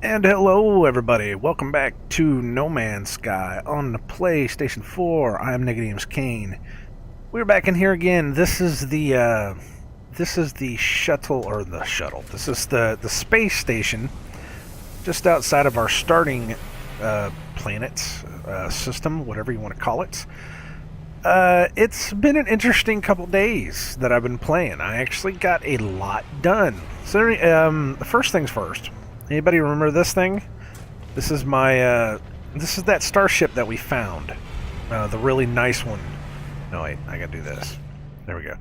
And hello everybody, welcome back to No Man's Sky on the PlayStation 4. I'm nicodemoscain. We're back in here again. This is the shuttle, or the shuttle. This is the space station just outside of our starting planet system, whatever you want to call it. It's been an interesting couple days that I've been playing. I actually got a lot done. So, first things first. Anybody remember this thing? This is my, this is that starship that we found. The really nice one. No, wait, I gotta do this. There we go.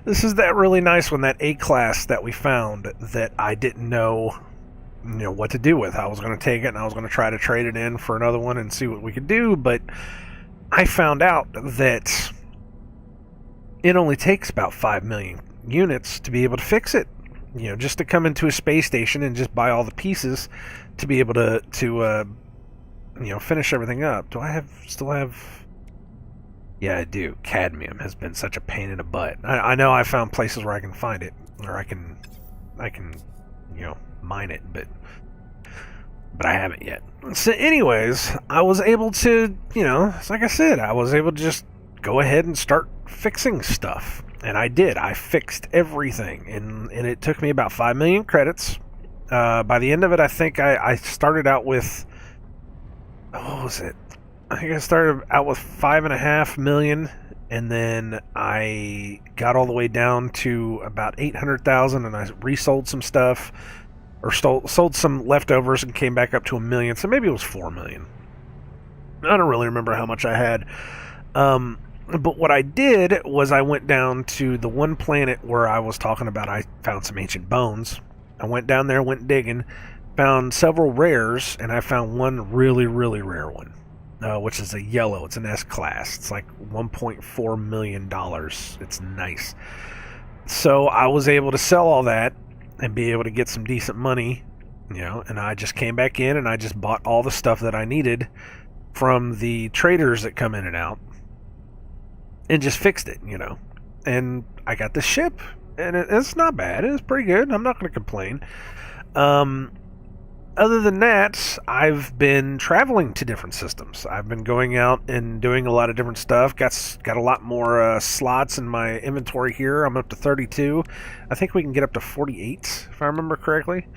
This is that really nice one, that A-class that we found that I didn't know, what to do with. I was gonna take it and I was gonna try to trade it in for another one and see what we could do, but I found out that it only takes about 5 million units to be able to fix it. Just to come into a space station and just buy all the pieces to be able to finish everything up. Do I still have? Yeah, I do. Cadmium has been such a pain in the butt. I know I found places where I can find it, or I can, mine it, but I haven't yet. So, anyways, I was able to, like I said, I was able to just go ahead and start fixing stuff. And I did. I fixed everything. And it took me about 5 million credits. By the end of it, I think I started out with... What was it? I think I started out with 5.5 million. And then I got all the way down to about 800,000. And I resold some stuff. Or sold some leftovers and came back up to 1 million. So maybe it was 4 million. I don't really remember how much I had. But what I did was I went down to the one planet where I was talking about I found some ancient bones. I went down there, went digging, found several rares, and I found one really, really rare one, which is a yellow. It's an S-class. It's like $1.4 million. It's nice. So I was able to sell all that and be able to get some decent money, and I just came back in and I just bought all the stuff that I needed from the traders that come in and out. And just fixed it, And I got the ship, and it's not bad. It's pretty good. I'm not going to complain. Other than that, I've been traveling to different systems. I've been going out and doing a lot of different stuff. Got a lot more slots in my inventory here. I'm up to 32. I think we can get up to 48, if I remember correctly.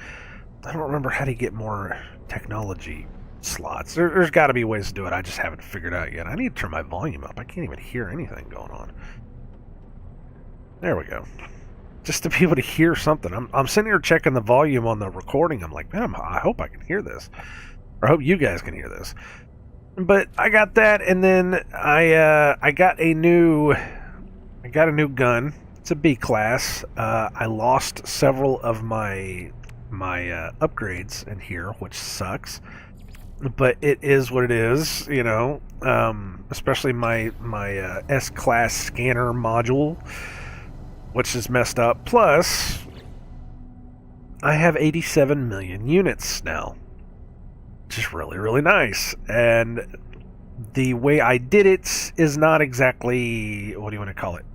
I don't remember how to get more technology slots. There's got to be ways to do it. I just haven't figured out yet. I need to turn my volume up. I can't even hear anything going on. There we go. Just to be able to hear something. I'm sitting here checking the volume on the recording. I'm like, man, I hope I can hear this. Or I hope you guys can hear this. But I got that, and then I got a new gun. It's a B class. I lost several of my upgrades in here, which sucks. But it is what it is, especially my S-class scanner module, which is messed up. Plus, I have 87 million units now, which is really, really nice. And the way I did it is not exactly, what do you want to call it?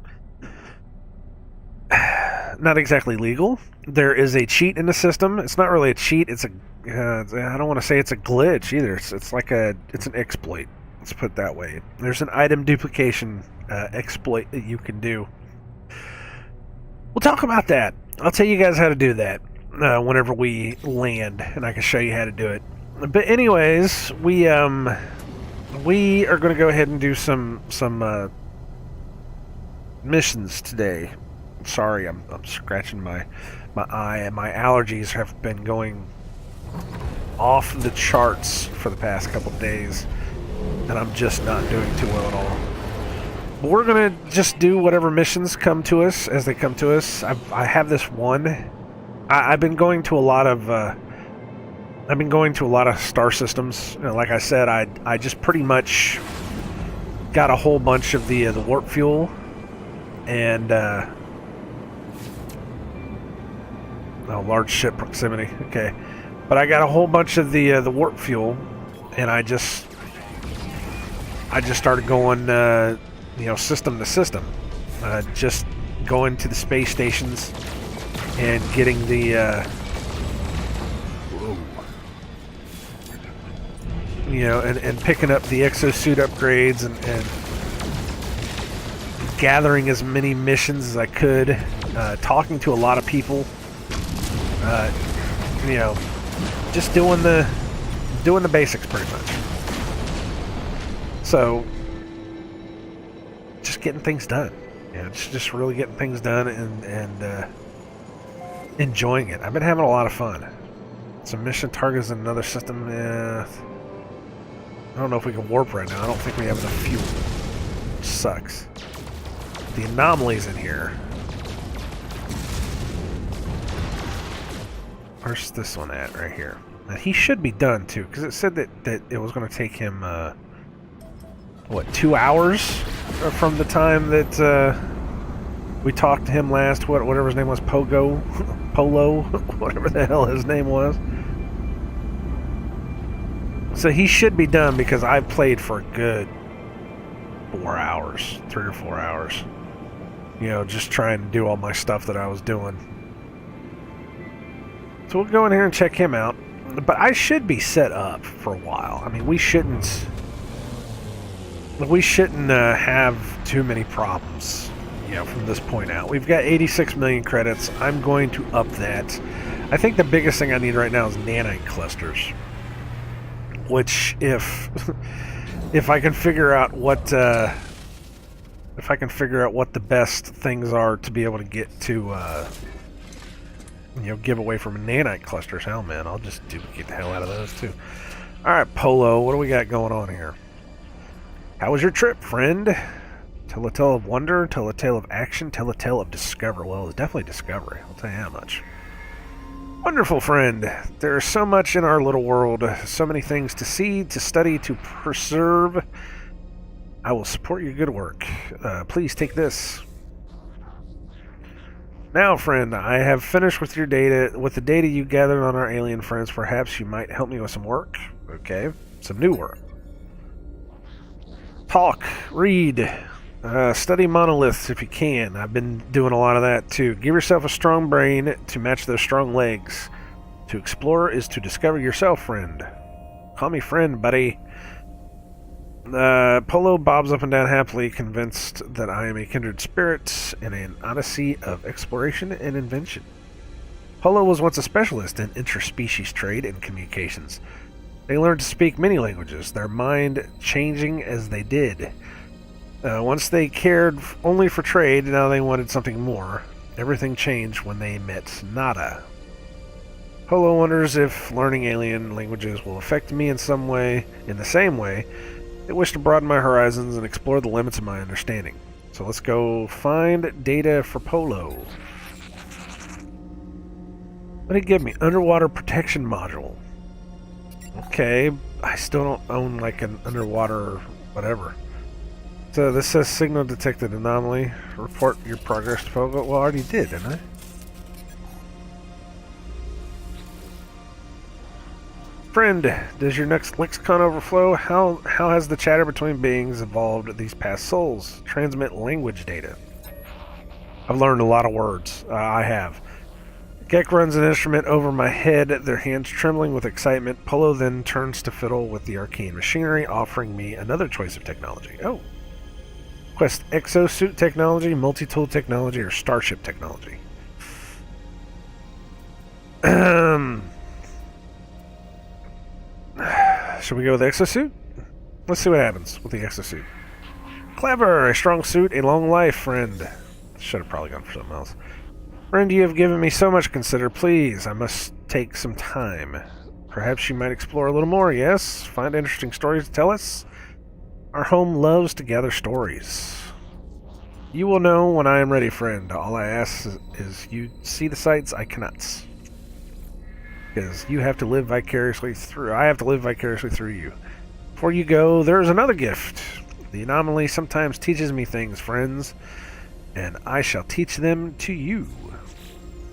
Not exactly legal. There is a cheat in the system. It's not really a cheat. It's a I don't want to say it's a glitch either. It's like it's an exploit. Let's put it that way. There's an item duplication exploit that you can do. We'll talk about that. I'll tell you guys how to do that whenever we land, and I can show you how to do it. But anyways, we are going to go ahead and do some missions today. Sorry, I'm scratching my eye, and my allergies have been going off the charts for the past couple of days, and I'm just not doing too well at all. But we're gonna just do whatever missions come to us as they come to us. I have this one. I've been going to a lot of star systems. Like I said, I just pretty much got a whole bunch of the warp fuel, and large ship proximity. Okay. But I got a whole bunch of the warp fuel, and I just started going, system to system, just going to the space stations and getting the you know, and picking up the exosuit upgrades and gathering as many missions as I could, talking to a lot of people, you know, just doing the basics pretty much. So, just getting things done. You know, just really getting things done and enjoying it. I've been having a lot of fun. Some mission targets in another system. I don't know if we can warp right now. I don't think we have enough fuel. Which sucks. The anomalies in here. Where's this one at? Right here. And he should be done too, because it said that it was going to take him, what, 2 hours from the time that we talked to him last. Whatever his name was, Polo, whatever the hell his name was. So he should be done because I played for a good 4 hours, 3 or 4 hours. You know, just trying to do all my stuff that I was doing. So we'll go in here and check him out. But I should be set up for a while. I mean, we shouldn't have too many problems, you know, from this point out. We've got 86 million credits. I'm going to up that. I think the biggest thing I need right now is nanite clusters. Which, if I can figure out what the best things are to be able to get to, you know, give away from nanite clusters, hell man, I'll just get the hell out of those too. All right, Polo, what do we got going on here? How was your trip, friend? Tell a tale of wonder, tell a tale of action, tell a tale of discovery. Well, it's definitely discovery. I'll tell you how much. Wonderful friend, there is so much in our little world, so many things to see, to study, to preserve. I will support your good work. Please take this. Now, friend, I have finished with your data, with the data you gathered on our alien friends. Perhaps you might help me with some work. Okay, some new work. Talk, read, study monoliths if you can. I've been doing a lot of that too. Give yourself a strong brain to match those strong legs. To explore is to discover yourself, friend. Call me friend, buddy. Polo bobs up and down happily, convinced that I am a kindred spirit in an odyssey of exploration and invention. Polo was once a specialist in interspecies trade and communications. They learned to speak many languages, their mind changing as they did. Once they cared only for trade, now they wanted something more. Everything changed when they met Nada. Polo wonders if learning alien languages will affect me in some way, in the same way. I wish to broaden my horizons and explore the limits of my understanding. So let's go find data for Polo. What did it give me? Underwater protection module. Okay, I still don't own like an underwater whatever. So this says signal detected anomaly. Report your progress to Polo. Well, I already did, didn't I? Friend, does your next lexicon overflow? How has the chatter between beings evolved these past souls? Transmit language data. I've learned a lot of words. I have. Gek runs an instrument over my head, their hands trembling with excitement. Polo then turns to fiddle with the arcane machinery, offering me another choice of technology. Oh. Quest exosuit technology, multi-tool technology, or starship technology. Should we go with the exosuit? Let's see what happens with the exosuit. Clever! A strong suit, a long life, friend. Should have probably gone for something else. Friend, you have given me so much to consider. Please, I must take some time. Perhaps you might explore a little more, yes? Find interesting stories to tell us? Our home loves to gather stories. You will know when I am ready, friend. All I ask is you see the sights I cannot. Because you have to live vicariously through... I have to live vicariously through you. Before you go, there is another gift. The anomaly sometimes teaches me things, friends. And I shall teach them to you.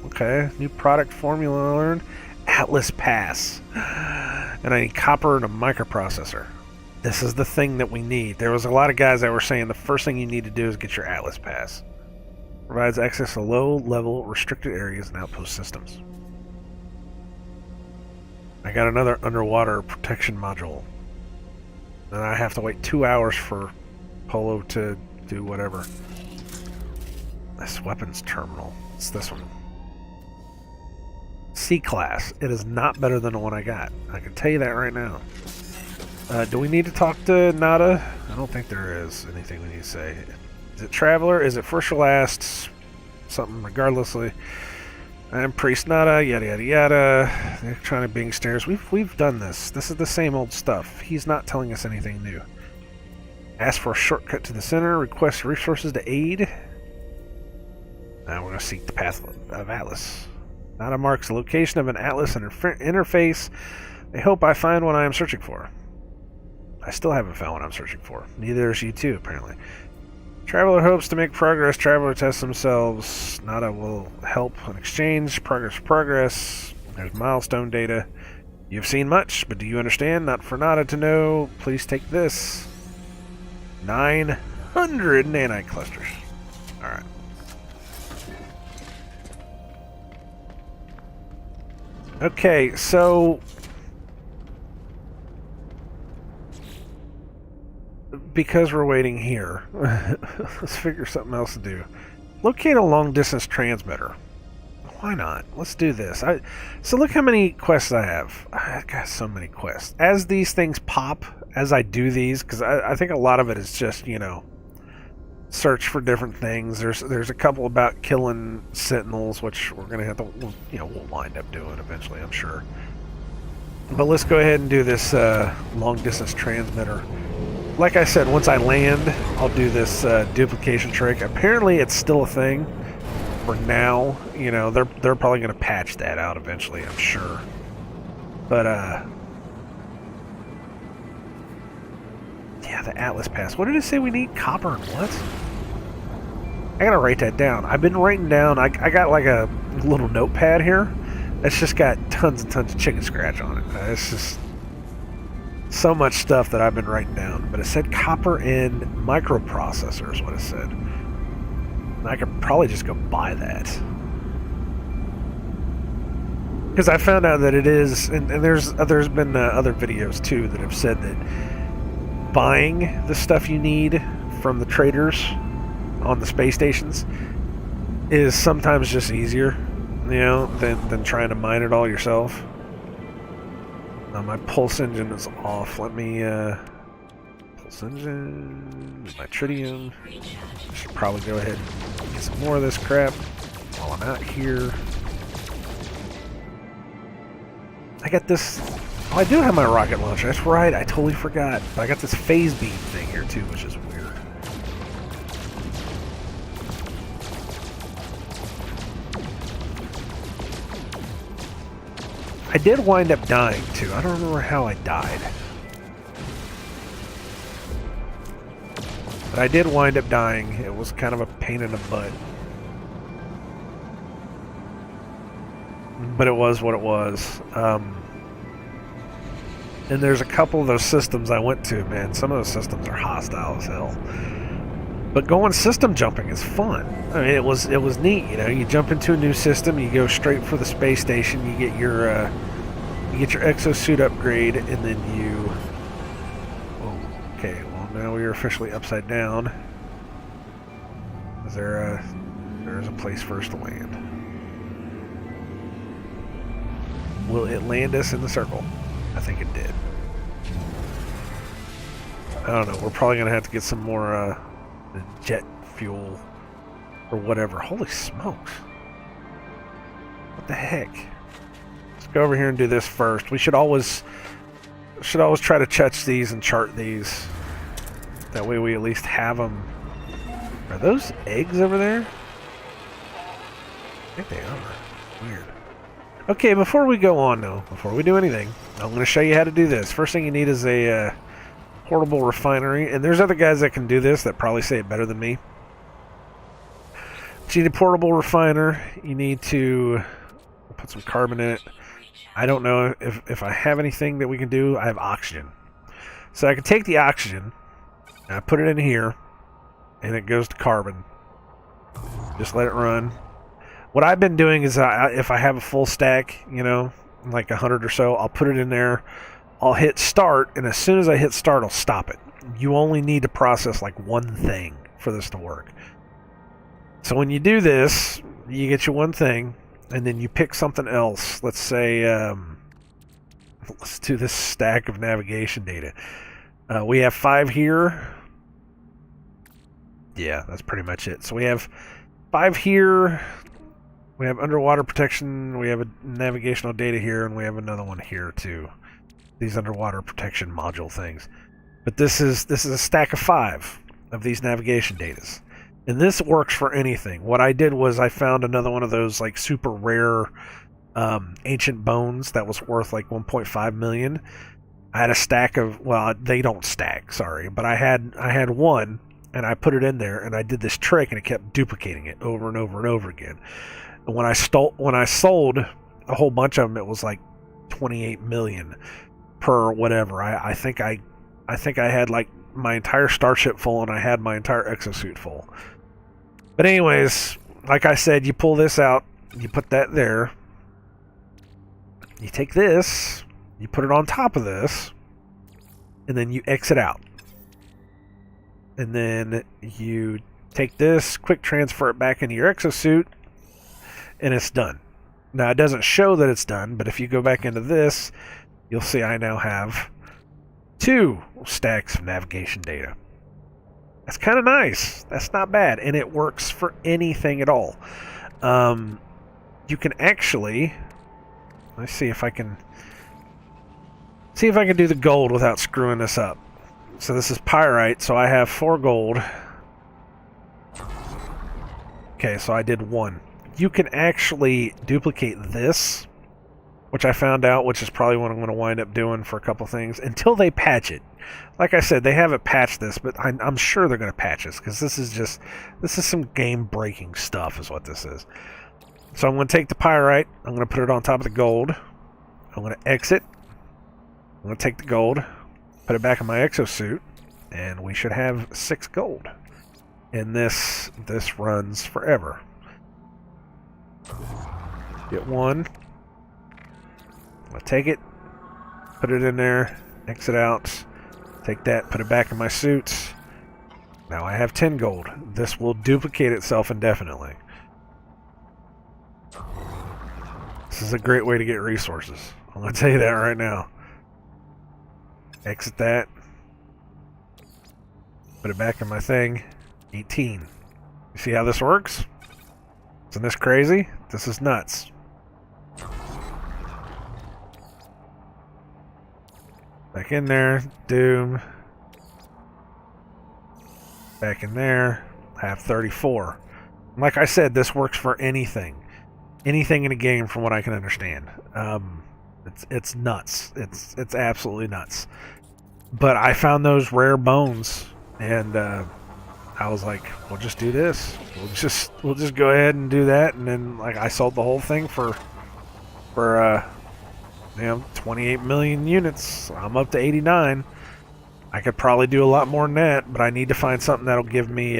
Okay, new product formula learned. Atlas Pass. And I need copper and a microprocessor. This is the thing that we need. There was a lot of guys that were saying the first thing you need to do is get your Atlas Pass. Provides access to low-level restricted areas and outpost systems. I got another underwater protection module. And I have to wait 2 hours for Polo to do whatever. This weapons terminal. It's this one. C-Class. It is not better than the one I got. I can tell you that right now. Do we need to talk to Nada? I don't think there is anything we need to say. Is it Traveler? Is it First or Last? Something regardlessly. I'm Priest Nada, yada yada yada. Electronic Bing stairs. We've done this. This is the same old stuff. He's not telling us anything new. Ask for a shortcut to the center. Request resources to aid. Now we're going to seek the path of Atlas. Nada marks the location of an Atlas interface. I hope I find what I am searching for. I still haven't found what I'm searching for. Neither is you two, apparently. Traveler hopes to make progress. Traveler tests themselves. Nada will help in exchange. Progress. There's milestone data. You've seen much, but do you understand? Not for Nada to know. Please take this. 900 nanite clusters. Alright. Okay, so because we're waiting here, let's figure something else to do. Locate a long-distance transmitter. Why not? Let's do this. So look how many quests I have. I've got so many quests. As these things pop, as I do these, because I think a lot of it is just, you know, search for different things. There's a couple about killing sentinels, which we're gonna have to, you know, we'll wind up doing eventually, I'm sure. But let's go ahead and do this long-distance transmitter. Like I said, once I land, I'll do this duplication trick. Apparently, it's still a thing for now. You know, they're probably going to patch that out eventually, I'm sure. But yeah, the Atlas Pass. What did it say we need? Copper and what? I gotta write that down. I've been writing down. I got like a little notepad here that's just got tons and tons of chicken scratch on it. It's just so much stuff that I've been writing down. But it said copper and microprocessor is what it said. And I could probably just go buy that. Because I found out that it is, and there's been other videos too that have said that buying the stuff you need from the traders on the space stations is sometimes just easier, you know, than trying to mine it all yourself. Now my pulse engine is off. Let me, pulse engine, my tritium. I should probably go ahead and get some more of this crap while I'm out here. I got this, oh, I do have my rocket launcher. That's right, I totally forgot. But I got this phase beam thing here too, which is weird. I did wind up dying too. I don't remember how I died. But I did wind up dying. It was kind of a pain in the butt. But it was what it was. And there's a couple of those systems I went to, man. Some of those systems are hostile as hell. But going system jumping is fun. I mean, it was neat. You know, you jump into a new system, you go straight for the space station, you get your exosuit upgrade, and then you. Oh, okay. Well, now we are officially upside down. Is there is a place for us to land? Will it land us in the circle? I think it did. I don't know. We're probably gonna have to get some more jet fuel or whatever. Holy smokes! What the heck? Let's go over here and do this first. We should always try to touch these and chart these. That way we at least have them. Are those eggs over there? I think they are. Weird. Okay, before we go on though, before we do anything, I'm going to show you how to do this. First thing you need is a portable refinery, and there's other guys that can do this that probably say it better than me. But you need a portable refiner. You need to put some carbon in it. I don't know if I have anything that we can do. I have oxygen. So I can take the oxygen, and I put it in here, and it goes to carbon. Just let it run. What I've been doing is if I have a full stack, you know, like 100 or so, I'll put it in there. I'll hit start, and as soon as I hit start, I'll stop it. You only need to process like one thing for this to work. So when you do this, you get your one thing, and then you pick something else. Let's say, let's do this stack of navigation data. We have 5 here. Yeah, that's pretty much it. So we have 5 here. We have underwater protection. We have a navigational data here, and we have another one here too. These underwater protection module things. But this is a stack of 5 of these navigation datas. And this works for anything. What I did was I found another one of those like super rare ancient bones that was worth like 1.5 million. I had a stack of, well, they don't stack, sorry, but I had one, and I put it in there, and I did this trick, and it kept duplicating it over and over and over again. And when I sold a whole bunch of them, it was like 28 million per whatever. I think I had like my entire starship full, and I had my entire exosuit full. But anyways, like I said, you pull this out, you put that there, you take this, you put it on top of this, and then you exit out. And then you take this, quick transfer it back into your exosuit, and it's done. Now, it doesn't show that it's done, but if you go back into this, you'll see I now have 2 stacks of navigation data. That's kind of nice. That's not bad, and it works for anything at all. You can actually... Let's see if I can do the gold without screwing this up. So this is pyrite, so I have 4 gold. Okay, so I did 1. You can actually duplicate this, which I found out, which is probably what I'm going to wind up doing for a couple things, until they patch it. Like I said, they haven't patched this, but I'm sure they're going to patch this, because this is some game-breaking stuff is what this is. So I'm going to take the pyrite, I'm going to put it on top of the gold, I'm going to exit, I'm going to take the gold, put it back in my exosuit, and we should have 6 gold. And this runs forever. Get 1. I'm going to take it, put it in there, exit out, take that, put it back in my suit. Now I have 10 gold. This will duplicate itself indefinitely. This is a great way to get resources. I'm going to tell you that right now. Exit that. Put it back in my thing. 18. You see how this works? Isn't this crazy? This is nuts. Back in there. Doom. Back in there. I have 34. Like I said, this works for anything. Anything in a game from what I can understand. It's nuts. It's absolutely nuts. But I found those rare bones, and I was like, we'll just do this. We'll just go ahead and do that, and then like I sold the whole thing for 28 million units. I'm up to 89. I could probably do a lot more than that, but I need to find something that'll give me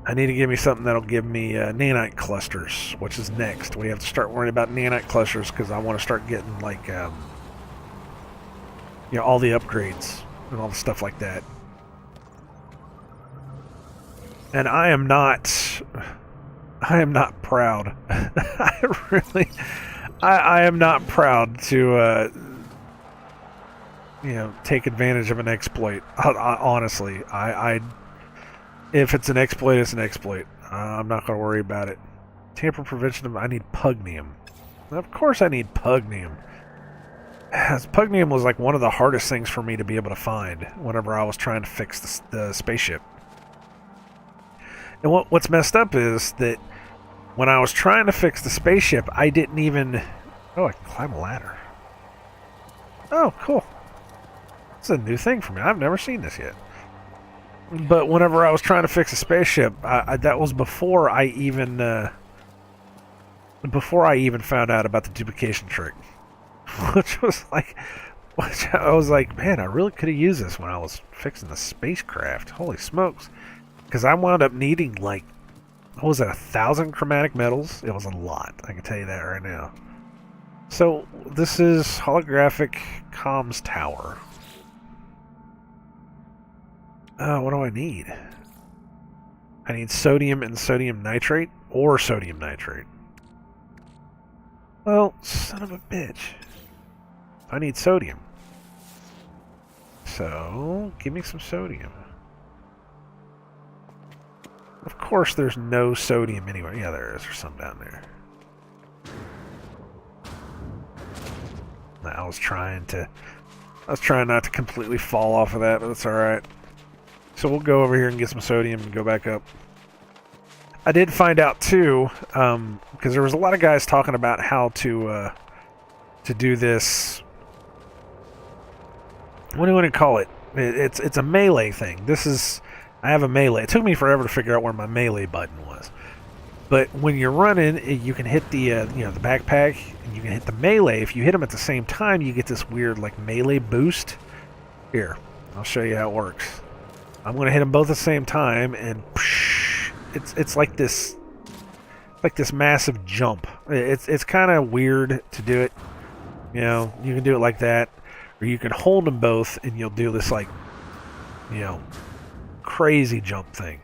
nanite clusters, which is next. We have to start worrying about nanite clusters because I want to start getting like all the upgrades and all the stuff like that. And I am not proud. I am not proud to take advantage of an exploit. Honestly, if it's an exploit, it's an exploit. I'm not going to worry about it. Tamper prevention. I need pugnium. Of course I need pugnium. Pugnium was like one of the hardest things for me to be able to find whenever I was trying to fix the spaceship. And what's messed up is that when I was trying to fix the spaceship, I didn't even... Oh, I can climb a ladder. Oh, cool. It's a new thing for me. I've never seen this yet. But whenever I was trying to fix a spaceship, that was before I even found out about the duplication trick, which I was like, man, I really could have used this when I was fixing the spacecraft. Holy smokes! Because I wound up needing like, what was it, 1,000 chromatic metals? It was a lot. I can tell you that right now. So this is holographic comms tower. What do I need? I need sodium and sodium nitrate, or sodium nitrate. Well, son of a bitch. I need sodium. So, give me some sodium. Of course there's no sodium anywhere. Yeah, there is. There's some down there. I was trying not to completely fall off of that, but it's alright. So we'll go over here and get some sodium and go back up. I did find out too, because there was a lot of guys talking about how to do this. What do you want to call it? It's a melee thing. I have a melee. It took me forever to figure out where my melee button was. But when you're running, you can hit the the backpack, and you can hit the melee. If you hit them at the same time, you get this weird like melee boost. Here, I'll show you how it works. I'm going to hit them both at the same time, and it's like this massive jump. It's kind of weird to do it. You know, you can do it like that, or you can hold them both, and you'll do this like, crazy jump thing.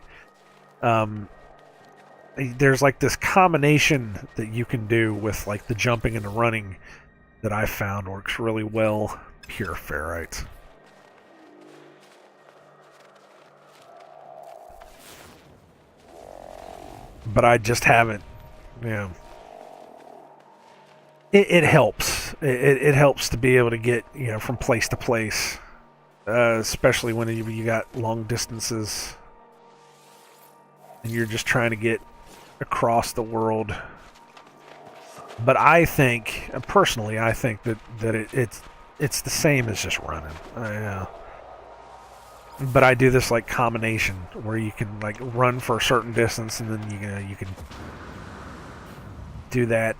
There's like this combination that you can do with like the jumping and the running that I found works really well. Pure ferrite. But I just haven't, It helps. It helps to be able to get, from place to place. Especially when you got long distances. And you're just trying to get across the world. But I think, personally, that it's the same as just running. But I do this like combination where you can like run for a certain distance, and then you can do that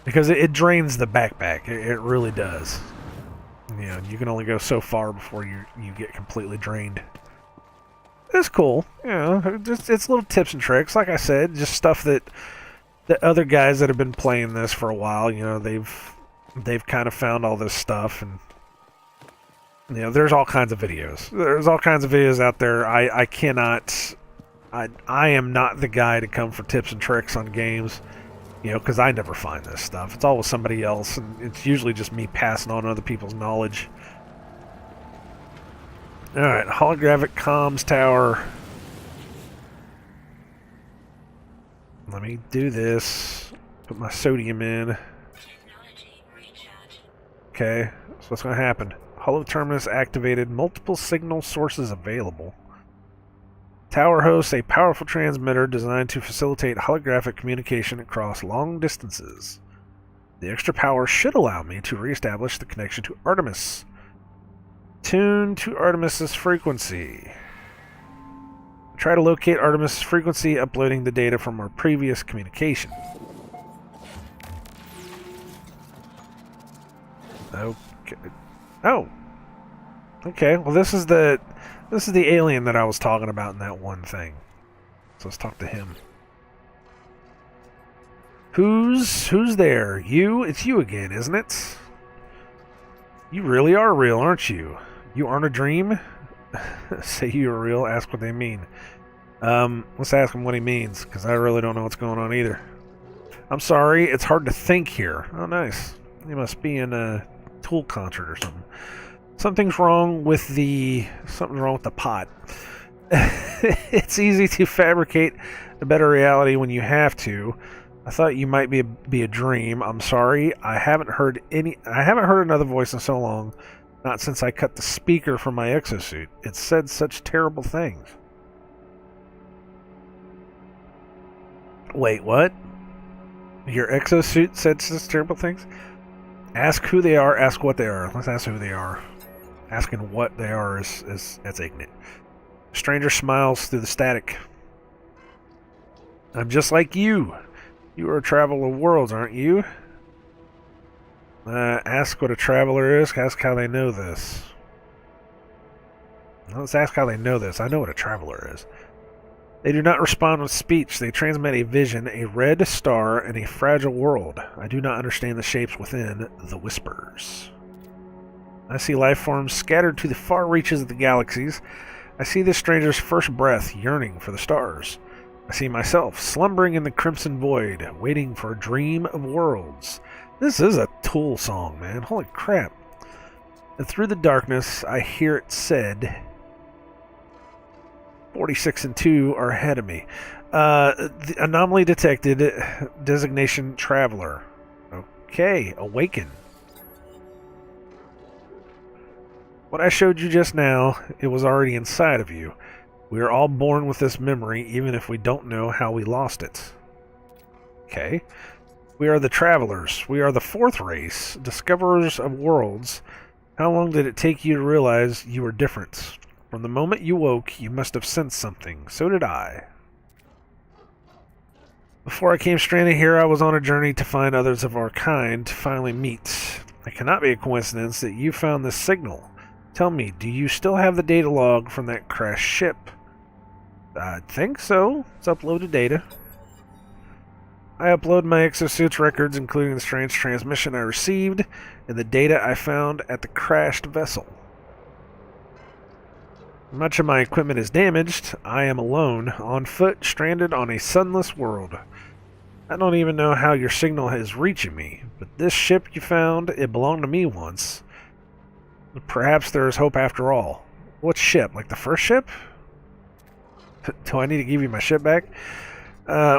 because it drains the backpack. It really does. You can only go so far before you get completely drained. It's cool, it's little tips and tricks. Like I said, just stuff that the other guys that have been playing this for a while, they've kind of found all this stuff, and there's all kinds of videos. There's all kinds of videos out there. I am not the guy to come for tips and tricks on games, because I never find this stuff. It's always somebody else, and it's usually just me passing on other people's knowledge. Alright, holographic comms tower. Let me do this. Put my sodium in. Okay, so what's going to happen? Holo terminus activated. Multiple signal sources available. Tower hosts a powerful transmitter designed to facilitate holographic communication across long distances. The extra power should allow me to reestablish the connection to Artemis. Tune to Artemis's frequency. Try to locate Artemis's frequency, uploading the data from our previous communication. Okay. Oh. Okay. Well, this is the alien that I was talking about in that one thing. So let's talk to him. Who's there? You? It's you again, isn't it? You really are real, aren't you? You aren't a dream? Say you are real, ask what they mean. Let's ask him what he means, because I really don't know what's going on either. I'm sorry, it's hard to think here. Oh, nice. You must be in a Tool concert or something. Something's wrong with the pot. It's easy to fabricate a better reality when you have to. I thought you might be a dream. I'm sorry. I haven't heard another voice in so long. Not since I cut the speaker from my exosuit. It said such terrible things. Wait, what? Your exosuit said such terrible things? Ask who they are, ask what they are. Let's ask who they are. Asking what they are is that's ignorant. Stranger smiles through the static. I'm just like you. You are a traveler of worlds, aren't you? Ask what a traveler is. Ask how they know this. Let's ask how they know this. I know what a traveler is. They do not respond with speech. They transmit a vision, a red star, and a fragile world. I do not understand the shapes within the whispers. I see life forms scattered to the far reaches of the galaxies. I see this stranger's first breath yearning for the stars. I see myself slumbering in the crimson void, waiting for a dream of worlds. This is a Tool song, man. Holy crap. And through the darkness, I hear it said, 46 and 2 are ahead of me. The anomaly detected, designation traveler. Okay, awaken. What I showed you just now, it was already inside of you. We are all born with this memory, even if we don't know how we lost it. Okay. We are the travelers. We are the fourth race, discoverers of worlds. How long did it take you to realize you were different? From the moment you woke, you must have sensed something. So did I. Before I came stranded here, I was on a journey to find others of our kind, to finally meet. It cannot be a coincidence that you found this signal. Tell me, do you still have the data log from that crashed ship? I think so. It's uploaded data. I upload my exosuit's records, including the strange transmission I received, and the data I found at the crashed vessel. Much of my equipment is damaged. I am alone, on foot, stranded on a sunless world. I don't even know how your signal is reaching me, but this ship you found, it belonged to me once. Perhaps there is hope after all. What ship? Like the first ship? Do I need to give you my ship back?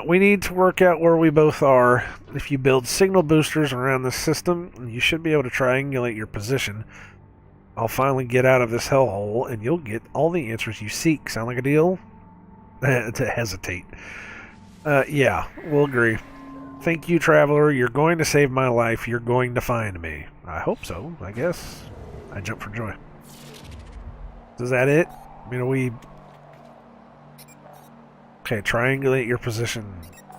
We need to work out where we both are. If you build signal boosters around this system, you should be able to triangulate your position. I'll finally get out of this hellhole, and you'll get all the answers you seek. Sound like a deal? To hesitate. Yeah, we'll agree. Thank you, traveler. You're going to save my life. You're going to find me. I hope so, I guess. I jump for joy. Is that it? I mean, are we... Okay, triangulate your position.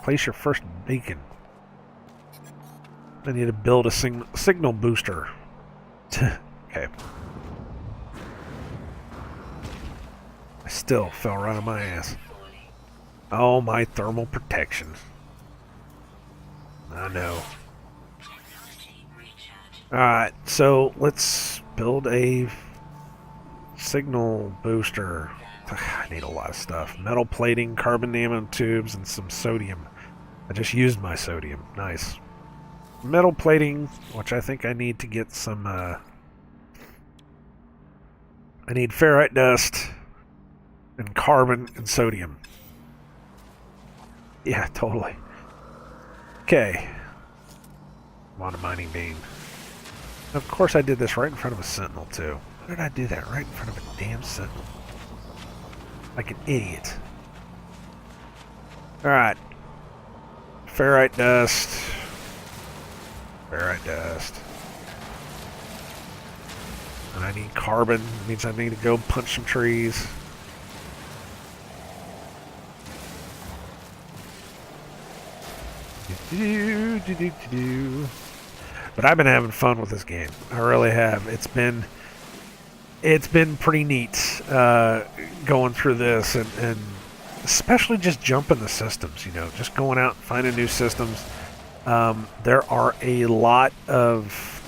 Place your first beacon. I need to build a signal booster. Okay. I still fell right on my ass. Oh, my thermal protection. I know. Alright, so let's build a signal booster. I need a lot of stuff. Metal plating, carbon nanotubes, and some sodium. I just used my sodium. Nice. Metal plating, which I think I need to get some, I need ferrite dust, and carbon, and sodium. Yeah, totally. Okay. I'm on a mining beam. Of course I did this right in front of a sentinel, too. Why did I do that right in front of a damn sentinel? Like an idiot. Alright. Ferrite dust. Ferrite dust. And I need carbon. It means I need to go punch some trees. But I've been having fun with this game. I really have. It's been pretty neat going through this, and especially just jumping the systems. You know, just going out and finding new systems. There are a lot of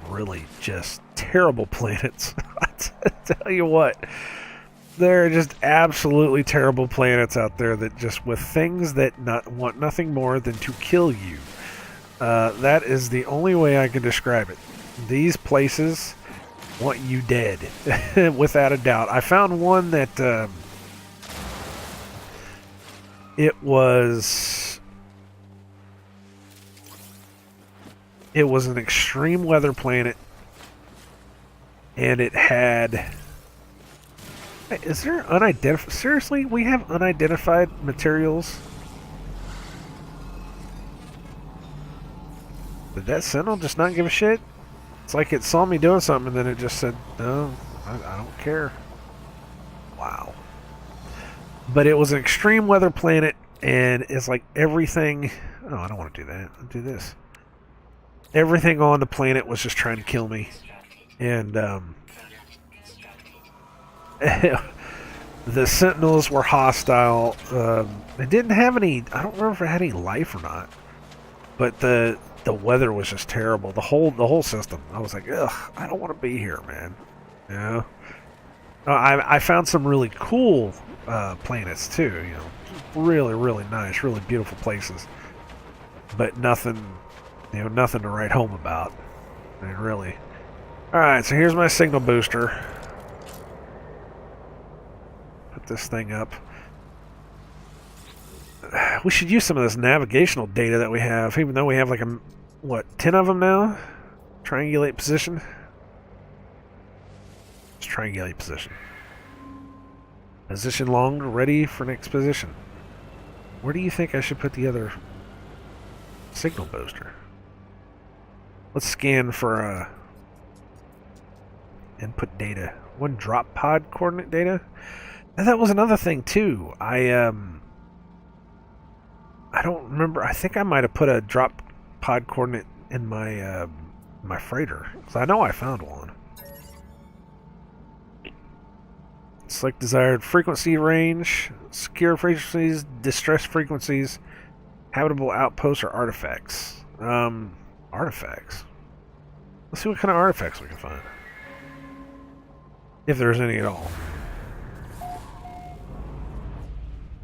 really just terrible planets. I tell you what. There are just absolutely terrible planets out there that just with things that want nothing more than to kill you. That is the only way I can describe it. These places want you dead, without a doubt. I found one that it was an extreme weather planet, and it had... Is there unidentified... Seriously? We have unidentified materials? Did that sentinel just not give a shit? It's like it saw me doing something and then it just said, no, I don't care. Wow. But it was an extreme weather planet, and it's like everything... Oh, I don't want to do that. I'll do this. Everything on the planet was just trying to kill me. And, The Sentinels were hostile. It didn't have any. I don't remember if it had any life or not. But the weather was just terrible. The whole system. I was like, ugh, I don't want to be here, man. You know. I found some really cool planets too. You know, really nice, really beautiful places. But nothing, you know, nothing to write home about. I mean, really. All right, so here's my signal booster. Put this thing up. We should use some of this navigational data that we have, even though we have like what, 10 of them now? Triangulate position. Let's triangulate position. Position long, ready for next position. Where do you think I should put the other signal booster? Let's scan for input data. One drop pod coordinate data. And that was another thing too. I don't remember. I think I might have put a drop pod coordinate in my my freighter, because I know I found one. Select desired frequency range, secure frequencies, distress frequencies, habitable outposts, or artifacts. Artifacts. Let's see what kind of artifacts we can find. If there's any at all.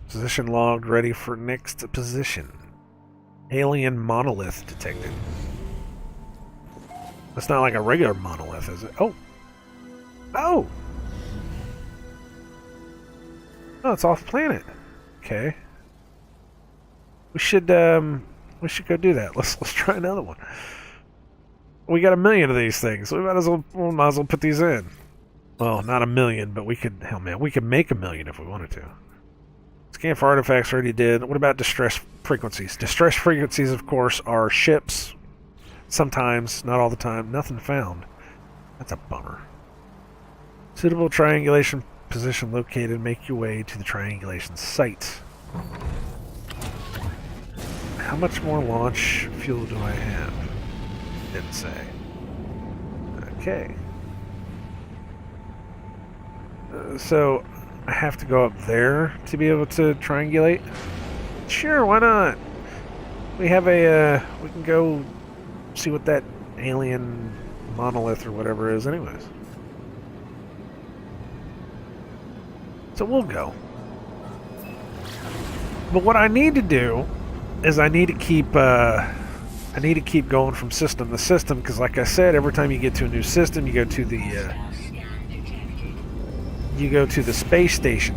Position logged, ready for next position. Alien monolith detected. That's not like a regular monolith, is it? Oh! Oh! Oh, it's off planet. Okay. We should go do that. Let's try another one. We got 1 million of these things, so we might as well put these in. Well, not 1 million, but we could, hell man, we could make 1 million if we wanted to. Scan for artifacts, already did. What about distress frequencies? Distress frequencies, of course, are ships. Sometimes, not all the time. Nothing found. That's a bummer. Suitable triangulation position located. Make your way to the triangulation site. How much more launch fuel do I have? Didn't say. Okay. So I have to go up there to be able to triangulate? Sure, why not? We have a, we can go see what that alien monolith or whatever is anyways. So we'll go. But what I need to do is I need to keep going from system to system, because like I said, every time you get to a new system, you go to the space station,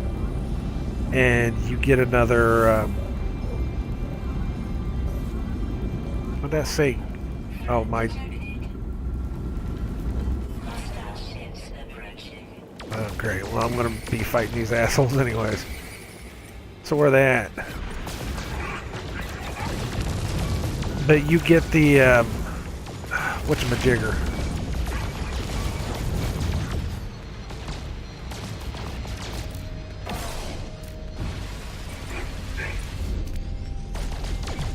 and you get another. What'd that say? Oh my! Oh great! Well, I'm gonna be fighting these assholes anyways. So where are they at? But you get the whatchamajigger.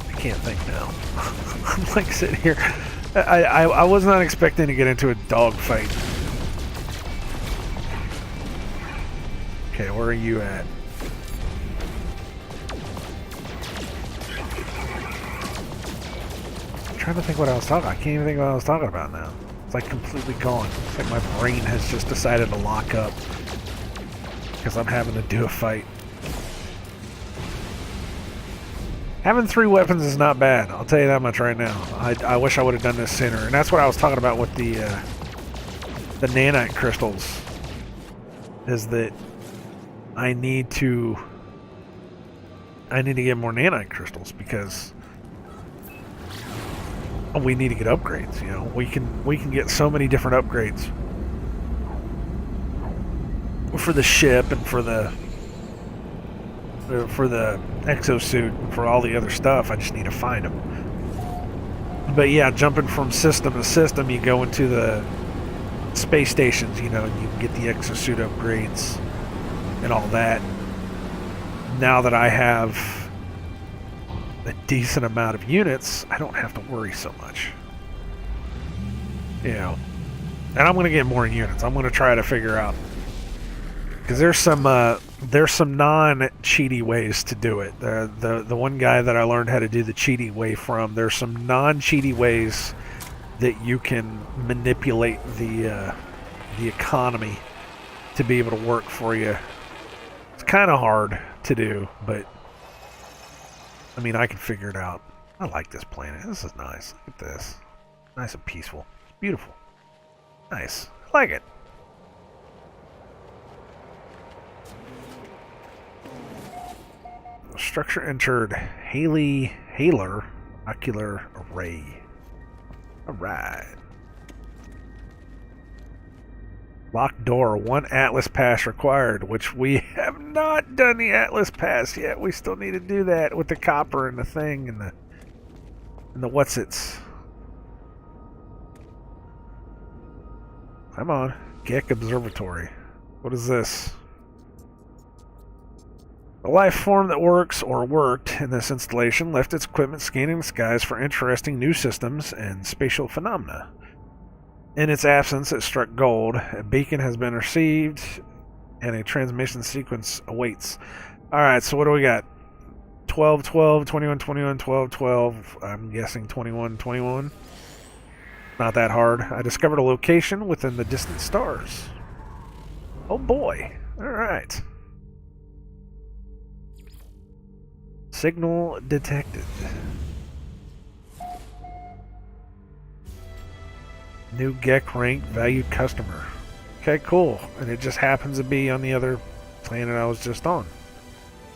I can't think now. I'm like sitting here. I was not expecting to get into a dogfight. Okay, where are you at? I'm trying to think what I was talking about. I can't even think what I was talking about now. It's like completely gone. It's like my brain has just decided to lock up because I'm having to do a fight. Having 3 weapons is not bad. I'll tell you that much right now. I wish I would have done this sooner. And that's what I was talking about with the nanite crystals. Is that I need to get more nanite crystals, because we need to get upgrades. You know, we can get so many different upgrades for the ship and for the exosuit and for all the other stuff. I just need to find them. But yeah, jumping from system to system, you go into the space stations, you know, and you can get the exosuit upgrades and all that. Now that I have a decent amount of units, I don't have to worry so much. You know, and I'm going to get more units. I'm going to try to figure out, because there's some there's some non-cheaty ways to do it. The one guy that I learned how to do the cheaty way from, there's some non-cheaty ways that you can manipulate the economy to be able to work for you. It's kind of hard to do, but I mean, I can figure it out. I like this planet. This is nice. Look at this. Nice and peaceful. It's beautiful. Nice. I like it. Structure entered. Haler ocular array. Alright. Locked door. 1 Atlas pass required, which we have not done the Atlas pass yet. We still need to do that with the copper and the thing and the what's-its. Come on. Gek Observatory. What is this? The life form that works or worked in this installation left its equipment scanning the skies for interesting new systems and spatial phenomena. In its absence, it struck gold. A beacon has been received, and a transmission sequence awaits. Alright, so what do we got? 12, 12, 21, 21, 12, 12. I'm guessing 21, 21. Not that hard. I discovered a location within the distant stars. Oh boy. Alright. Signal detected. New Gek rank valued customer. Okay, cool. And it just happens to be on the other planet I was just on.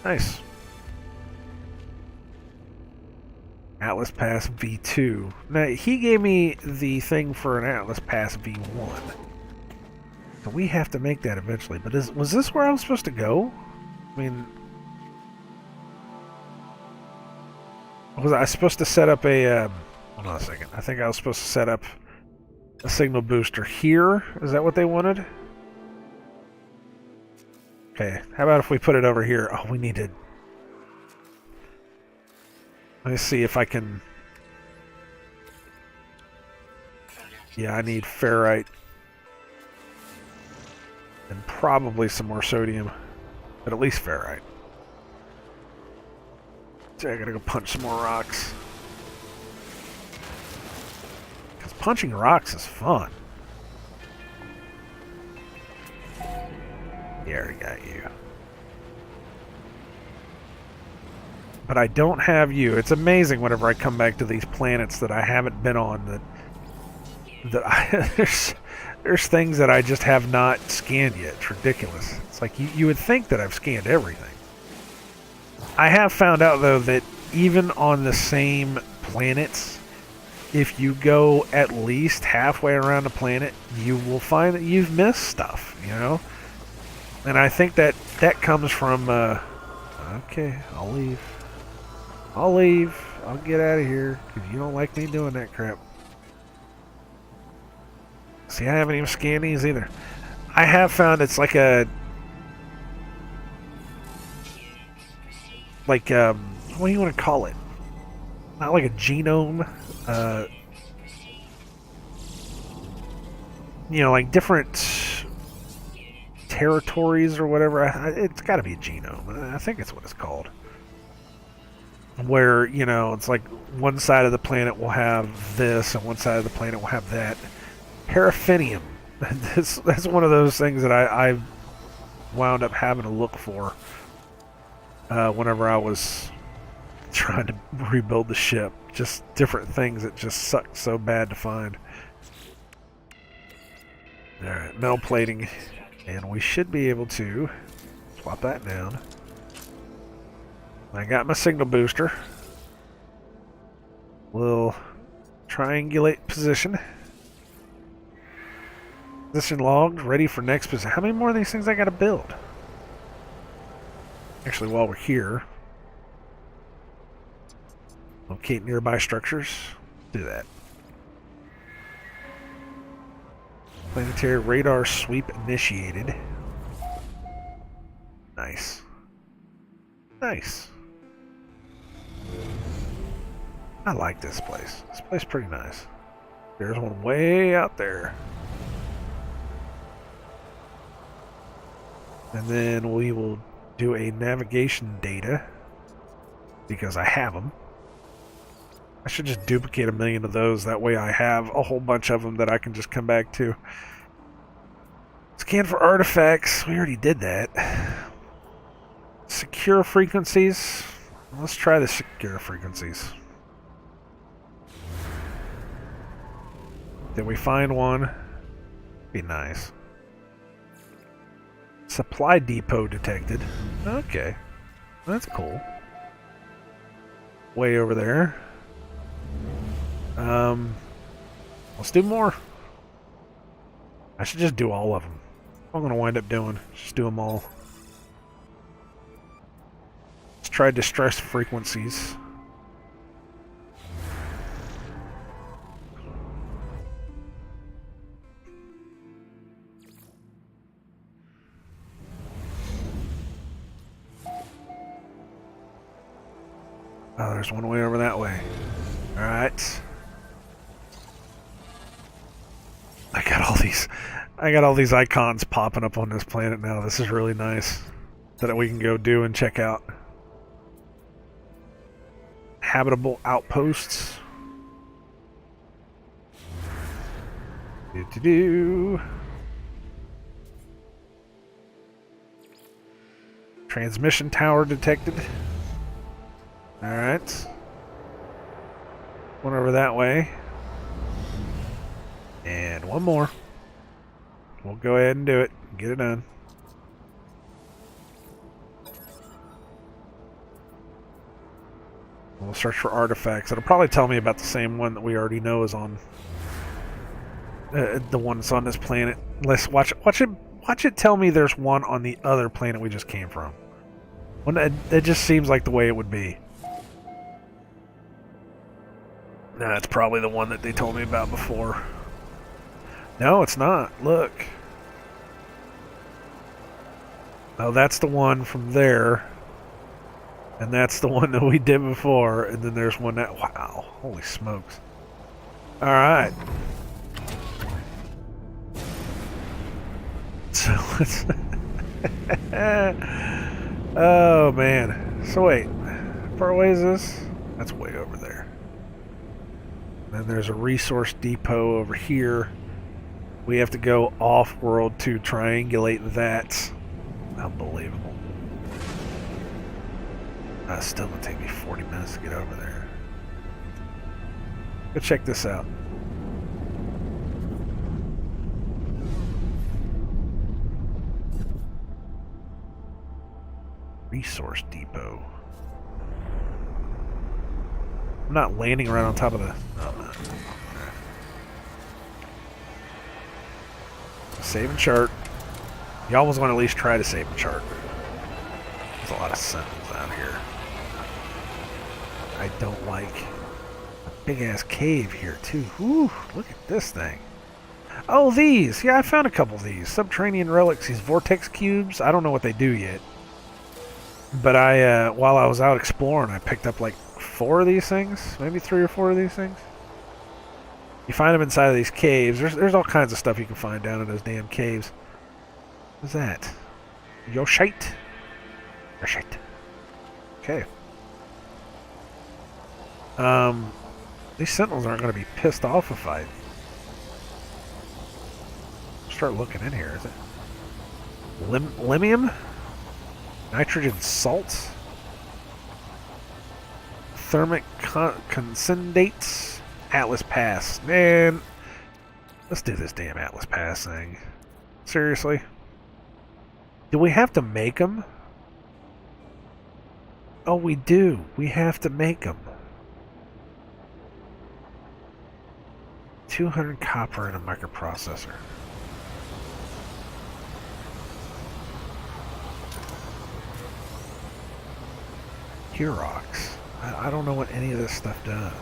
Nice. Atlas Pass V2. Now, he gave me the thing for an Atlas Pass V1. So we have to make that eventually. But was this where I was supposed to go? I mean, was I supposed to set up a... hold on a second. I think I was supposed to set up a signal booster here. Is that what they wanted? Okay, how about if we put it over here? Oh, we need to... Let me see if I can... Yeah, I need ferrite. And probably some more sodium. But at least ferrite. So I gotta go punch some more rocks. Because punching rocks is fun. Yeah, I already got you. But I don't have you. It's amazing whenever I come back to these planets that I haven't been on there's things that I just have not scanned yet. It's ridiculous. It's like you would think that I've scanned everything. I have found out though that even on the same planets, if you go at least halfway around the planet, you will find that you've missed stuff, you know? And I think that comes from okay, I'll leave. I'll leave. I'll get out of here because you don't like me doing that crap. See, I haven't even scanned these either. I have found it's like a... Like, what do you want to call it? Not like a genome. You know, like different territories or whatever. It's got to be a genome. I think it's what it's called. Where, you know, it's like one side of the planet will have this and one side of the planet will have that. Paraffinium. That's one of those things that I wound up having to look for whenever I was trying to rebuild the ship. Just different things that just suck so bad to find. Alright, metal plating. And we should be able to swap that down. I got my signal booster. We'll triangulate position. Position logged, ready for next position. How many more of these things I gotta build? Actually, while we're here, locate nearby structures. Do that. Planetary radar sweep initiated. Nice. Nice. I like this place. This place is pretty nice. There's one way out there. And then we will do a navigation data because I have them. I should just duplicate 1,000,000 of those. That way I have a whole bunch of them that I can just come back to. Scan for artifacts. We already did that. Secure frequencies. Let's try the secure frequencies. Did we find one? Be nice. Supply depot detected. Okay. That's cool. Way over there. Let's do more. I should just do all of them. I'm going to wind up doing. Just do them all. Let's try distress frequencies. Oh, there's one way over that way. Alright. I got all these icons popping up on this planet now. This is really nice. That we can go do and check out. Habitable outposts. Do. Transmission tower detected. Alright. One over that way. And one more. We'll go ahead and do it. Get it done. We'll search for artifacts. It'll probably tell me about the same one that we already know is on the one that's on this planet. Let's watch it tell me there's one on the other planet we just came from. It just seems like the way it would be. Nah, it's probably the one that they told me about before. No, it's not. Look. Oh, that's the one from there. And that's the one that we did before. And then there's one that... Wow. Holy smokes. Alright. So let's... Oh, man. So wait. How far away is this? That's way over there. Then there's a resource depot over here. We have to go off-world to triangulate that. Unbelievable. It's still going to take me 40 minutes to get over there. Go check this out. Resource depot. I'm not landing right on top of the... Oh, no. Save and chart. You always want to at least try to save and chart. There's a lot of sentinels out here. I don't like a big ass cave here too. Whew, look at this thing. Oh, these! Yeah, I found a couple of these. Subterranean relics, these vortex cubes. I don't know what they do yet. But while I was out exploring, I picked up like 4 of these things. Maybe 3 or 4 of these things. You find them inside of these caves. There's all kinds of stuff you can find down in those damn caves. What's that? Yoshite? Yoshite. Okay. These sentinels aren't going to be pissed off if I start looking in here. Is it limium? Nitrogen salts? Thermic concendates? Atlas Pass. Man, let's do this damn Atlas Pass thing. Seriously? Do we have to make them? Oh, we do. We have to make them. 200 copper in a microprocessor. Hurox. I don't know what any of this stuff does.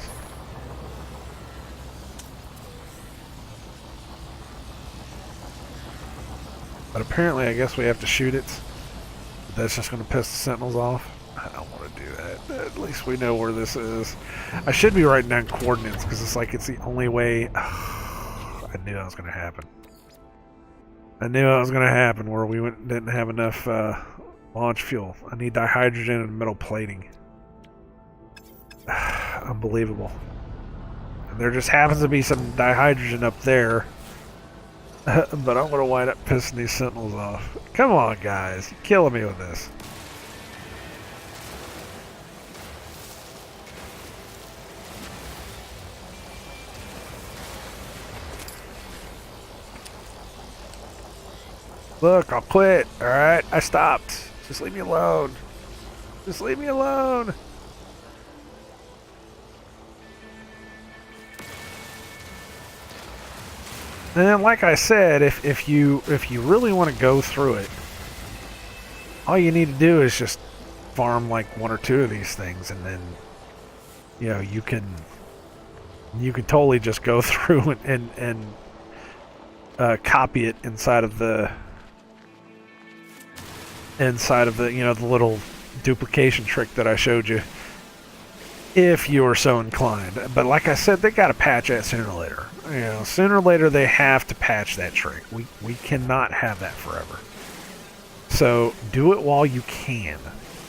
But apparently, I guess we have to shoot it. That's just going to piss the sentinels off. I don't want to do that. At least we know where this is. I should be writing down coordinates because it's like it's the only way. I knew that was going to happen. I knew that was going to happen where we didn't have enough Launch fuel. I need dihydrogen and metal plating. Unbelievable. And there just happens to be some dihydrogen up there. But I'm going to wind up pissing these sentinels off. Come on, guys. You're killing me with this. Look, I'll quit. Alright, I stopped. Just leave me alone. Just leave me alone. And like I said, if you really want to go through it, all you need to do is just farm like one or two of these things, and then you can totally just go through and copy it inside of the the little duplication trick that I showed you, if you were so inclined. But like I said, they got to patch that sooner or later. Sooner or later they have to patch that trick. We cannot have that forever. So do it while you can.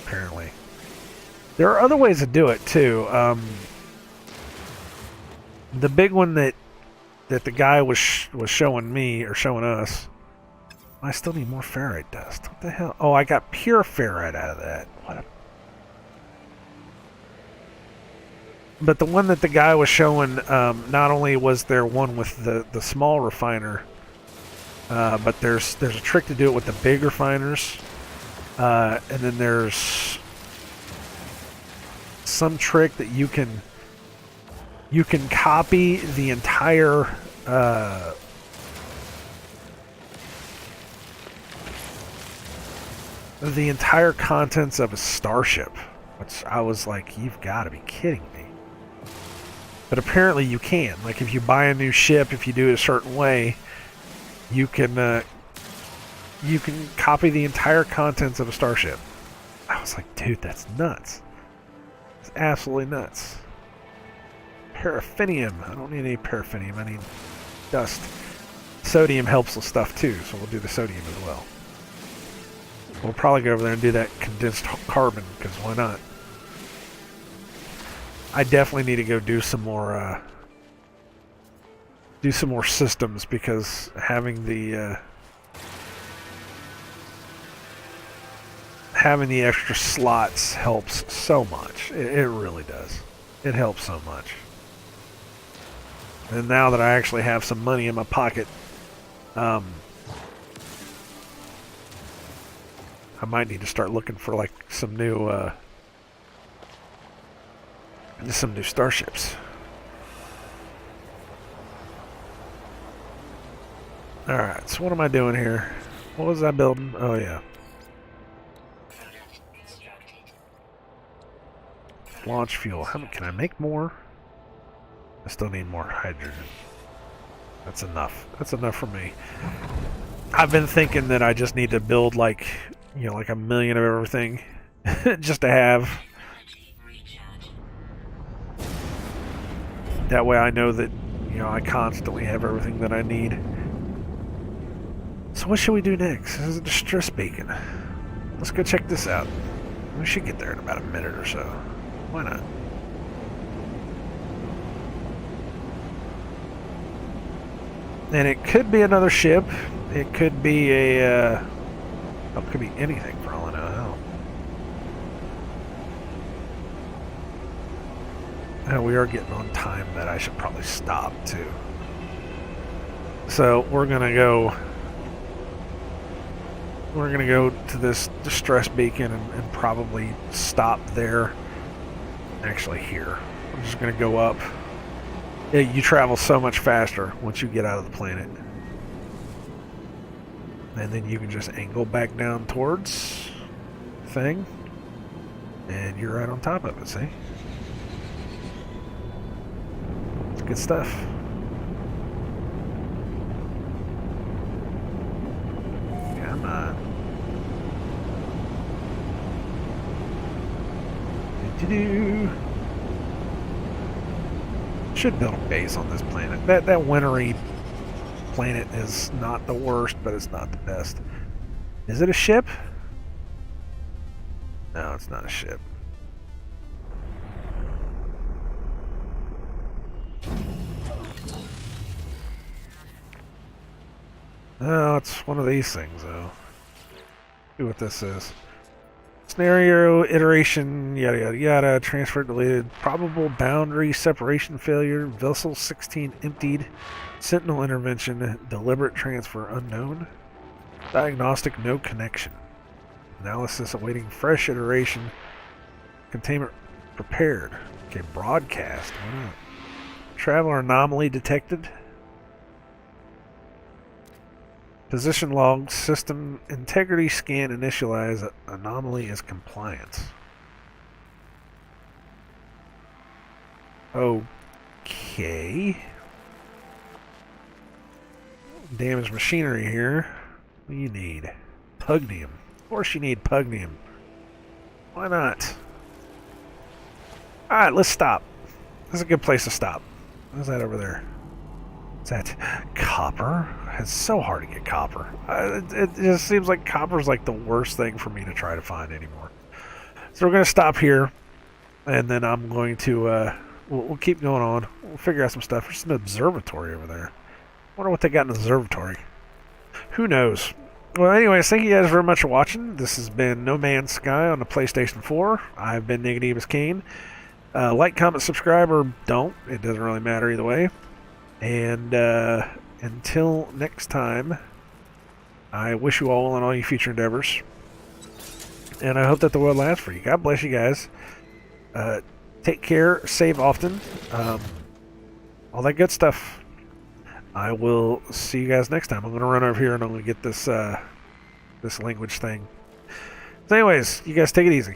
Apparently, there are other ways to do it too. The big one that the guy was showing me, or showing us. I still need more ferrite dust. What the hell? Oh, I got pure ferrite out of that. But the one that the guy was showing, not only was there one with the small refiner, but there's a trick to do it with the big refiners, and then there's some trick that you can copy the entire contents of a starship, which I was like, you've got to be kidding me. But apparently you can. Like, if you buy a new ship, if you do it a certain way, you can copy the entire contents of a starship. I was like, dude, that's nuts. It's absolutely nuts. Paraffinium. I don't need any paraffinium. I need dust. Sodium helps with stuff too, so we'll do the sodium as well. We'll probably go over there and do that condensed carbon, because why not? I definitely need to go do some more systems, because having the extra slots helps so much. It really does. It helps so much. And now that I actually have some money in my pocket, I might need to start looking for like some new starships. Alright, so what am I doing here? What was I building? Oh yeah. Launch fuel. How can I make more? I still need more hydrogen. That's enough. That's enough for me. I've been thinking that I just need to build like a million of everything just to have. That way I know that, I constantly have everything that I need. So what should we do next? This is a distress beacon. Let's go check this out. We should get there in about a minute or so. Why not? And it could be another ship. It could be it could be anything for all I know. Hell, we are getting on time that I should probably stop too. So we're gonna go to this distress beacon and probably stop there. Actually here. I'm just gonna go up. You travel so much faster once you get out of the planet. And then you can just angle back down towards the thing. And you're right on top of it, see? It's good stuff. Come on. Do-do-do. Should build a base on this planet. That wintry planet is not the worst, but it's not the best. Is it a ship? No, it's not a ship. No, it's one of these things, though. See what this is. Scenario, iteration, yada yada yada, transfer deleted, probable boundary separation failure, vessel 16 emptied, sentinel intervention, deliberate transfer unknown, diagnostic no connection, analysis awaiting fresh iteration, containment prepared. Okay, broadcast, why not? Traveler anomaly detected. Position log, system integrity scan initialize, anomaly is compliance. Okay. Damaged machinery here. What do you need? Pugnium. Of course you need pugnium. Why not? Alright, let's stop. This is a good place to stop. What's that over there? Is that copper? It's so hard to get copper. It just seems like copper's like the worst thing for me to try to find anymore. So we're going to stop here, and then I'm going to, we'll keep going on. We'll figure out some stuff. There's an observatory over there. I wonder what they got in the observatory. Who knows? Well, anyways, thank you guys very much for watching. This has been No Man's Sky on the PlayStation 4. I've been nicodemoscain. Like, comment, subscribe, or don't. It doesn't really matter either way. And until next time, I wish you all well in all your future endeavors. And I hope that the world lasts for you. God bless you guys. Take care. Save often. All that good stuff. I will see you guys next time. I'm going to run over here and I'm going to get this, this language thing. So anyways, you guys take it easy.